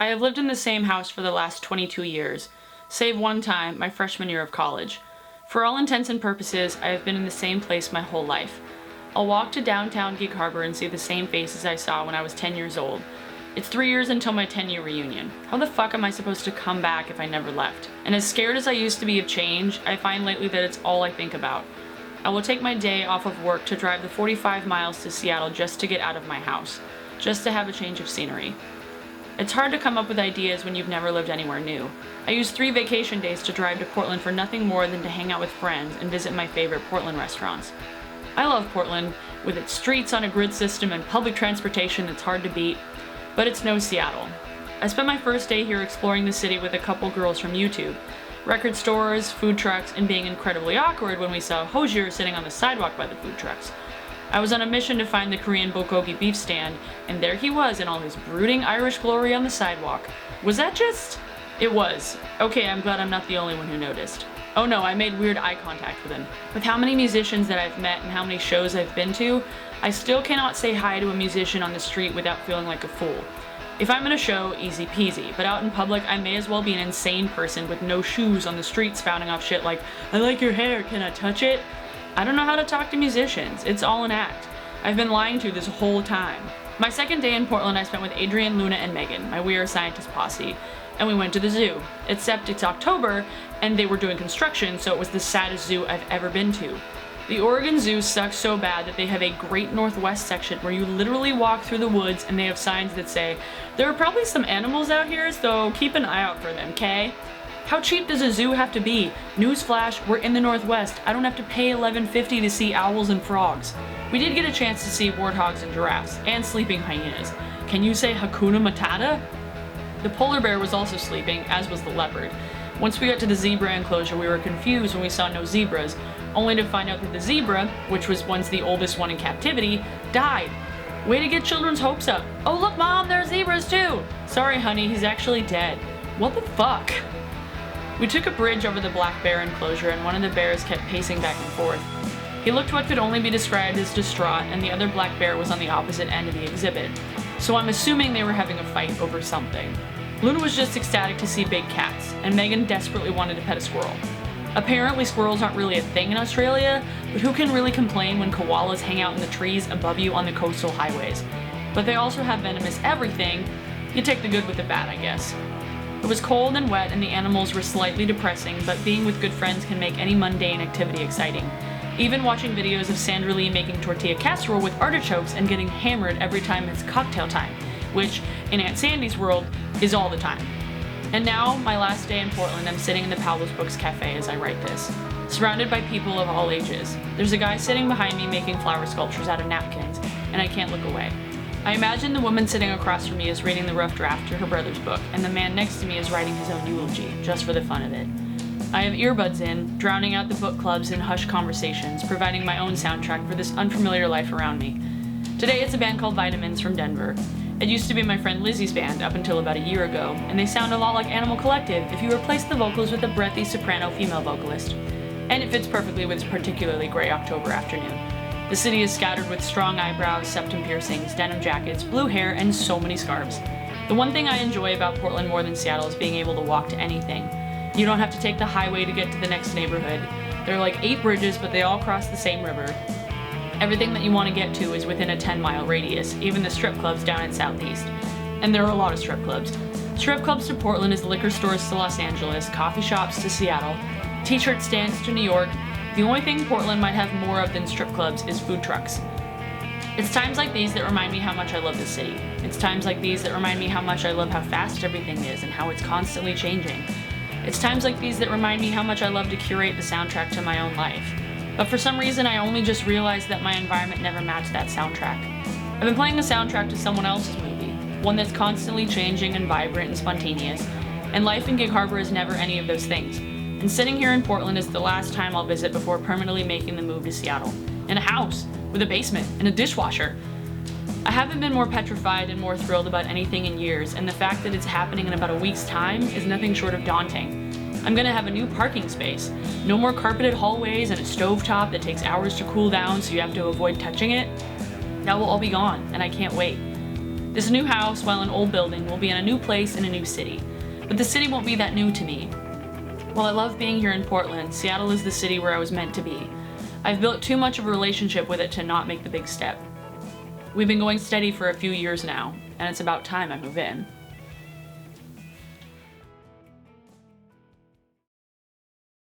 I have lived in the same house for the last 22 years, save one time, my freshman year of college. For all intents and purposes, I have been in the same place my whole life. I'll walk to downtown Gig Harbor and see the same faces I saw when I was 10 years old. It's 3 years until my 10-year reunion. How the fuck am I supposed to come back if I never left? And as scared as I used to be of change, I find lately that it's all I think about. I will take my day off of work to drive the 45 miles to Seattle just to get out of my house, just to have a change of scenery. It's hard to come up with ideas when you've never lived anywhere new. I used 3 vacation days to drive to Portland for nothing more than to hang out with friends and visit my favorite Portland restaurants. I love Portland, with its streets on a grid system and public transportation that's hard to beat, but it's no Seattle. I spent my first day here exploring the city with a couple girls from YouTube. Record stores, food trucks, and being incredibly awkward when we saw Hosier sitting on the sidewalk by the food trucks. I was on a mission to find the Korean bulgogi beef stand, and there he was in all his brooding Irish glory on the sidewalk. Was that just? It was. Okay, I'm glad I'm not the only one who noticed. Oh no, I made weird eye contact with him. With how many musicians that I've met and how many shows I've been to, I still cannot say hi to a musician on the street without feeling like a fool. If I'm at a show, easy peasy, but out in public, I may as well be an insane person with no shoes on the street spouting off shit like, "I like your hair, can I touch it?" I don't know how to talk to musicians. It's all an act. I've been lying to you this whole time. My second day in Portland I spent with Adrian, Luna, and Megan, my We Are Scientist posse, and we went to the zoo. Except it's October, and they were doing construction, so it was the saddest zoo I've ever been to. The Oregon Zoo sucks so bad that they have a Great Northwest section where you literally walk through the woods and they have signs that say, "There are probably some animals out here, so keep an eye out for them, okay?" How cheap does a zoo have to be? Newsflash, we're in the Northwest. I don't have to pay $11.50 to see owls and frogs. We did get a chance to see warthogs and giraffes, and sleeping hyenas. Can you say Hakuna Matata? The polar bear was also sleeping, as was the leopard. Once we got to the zebra enclosure, we were confused when we saw no zebras, only to find out that the zebra, which was once the oldest one in captivity, died. Way to get children's hopes up. Oh look mom, there are zebras too! Sorry honey, he's actually dead. What the fuck? We took a bridge over the black bear enclosure and one of the bears kept pacing back and forth. He looked what could only be described as distraught and the other black bear was on the opposite end of the exhibit. So I'm assuming they were having a fight over something. Luna was just ecstatic to see big cats, and Megan desperately wanted to pet a squirrel. Apparently squirrels aren't really a thing in Australia, but who can really complain when koalas hang out in the trees above you on the coastal highways? But they also have venomous everything. You take the good with the bad, I guess. It was cold and wet and the animals were slightly depressing, but being with good friends can make any mundane activity exciting. Even watching videos of Sandra Lee making tortilla casserole with artichokes and getting hammered every time it's cocktail time, which, in Aunt Sandy's world, is all the time. And now, my last day in Portland, I'm sitting in the Paolo's Books Cafe as I write this, surrounded by people of all ages. There's a guy sitting behind me making flower sculptures out of napkins, and I can't look away. I imagine the woman sitting across from me is reading the rough draft to her brother's book, and the man next to me is writing his own eulogy, just for the fun of it. I have earbuds in, drowning out the book clubs and hushed conversations, providing my own soundtrack for this unfamiliar life around me. Today it's a band called Vitamins from Denver. It used to be my friend Lizzie's band up until about a year ago, and they sound a lot like Animal Collective if you replace the vocals with a breathy soprano female vocalist. And it fits perfectly with this particularly gray October afternoon. The city is scattered with strong eyebrows, septum piercings, denim jackets, blue hair, and so many scarves. The one thing I enjoy about Portland more than Seattle is being able to walk to anything. You don't have to take the highway to get to the next neighborhood. There are like 8 bridges, but they all cross the same river. Everything that you want to get to is within a 10-mile radius, even the strip clubs down in Southeast. And there are a lot of strip clubs. Strip clubs to Portland is liquor stores to Los Angeles, coffee shops to Seattle, t-shirt stands to New York. The only thing Portland might have more of than strip clubs is food trucks. It's times like these that remind me how much I love the city. It's times like these that remind me how much I love how fast everything is and how it's constantly changing. It's times like these that remind me how much I love to curate the soundtrack to my own life. But for some reason I only just realized that my environment never matched that soundtrack. I've been playing the soundtrack to someone else's movie, one that's constantly changing and vibrant and spontaneous, and life in Gig Harbor is never any of those things. And sitting here in Portland is the last time I'll visit before permanently making the move to Seattle. In a house, with a basement, and a dishwasher. I haven't been more petrified and more thrilled about anything in years, and the fact that it's happening in about a week's time is nothing short of daunting. I'm gonna have a new parking space, no more carpeted hallways and a stovetop that takes hours to cool down so you have to avoid touching it. That will all be gone, and I can't wait. This new house, while an old building, will be in a new place in a new city. But the city won't be that new to me. While I love being here in Portland, Seattle is the city where I was meant to be. I've built too much of a relationship with it to not make the big step. We've been going steady for a few years now, and it's about time I move in.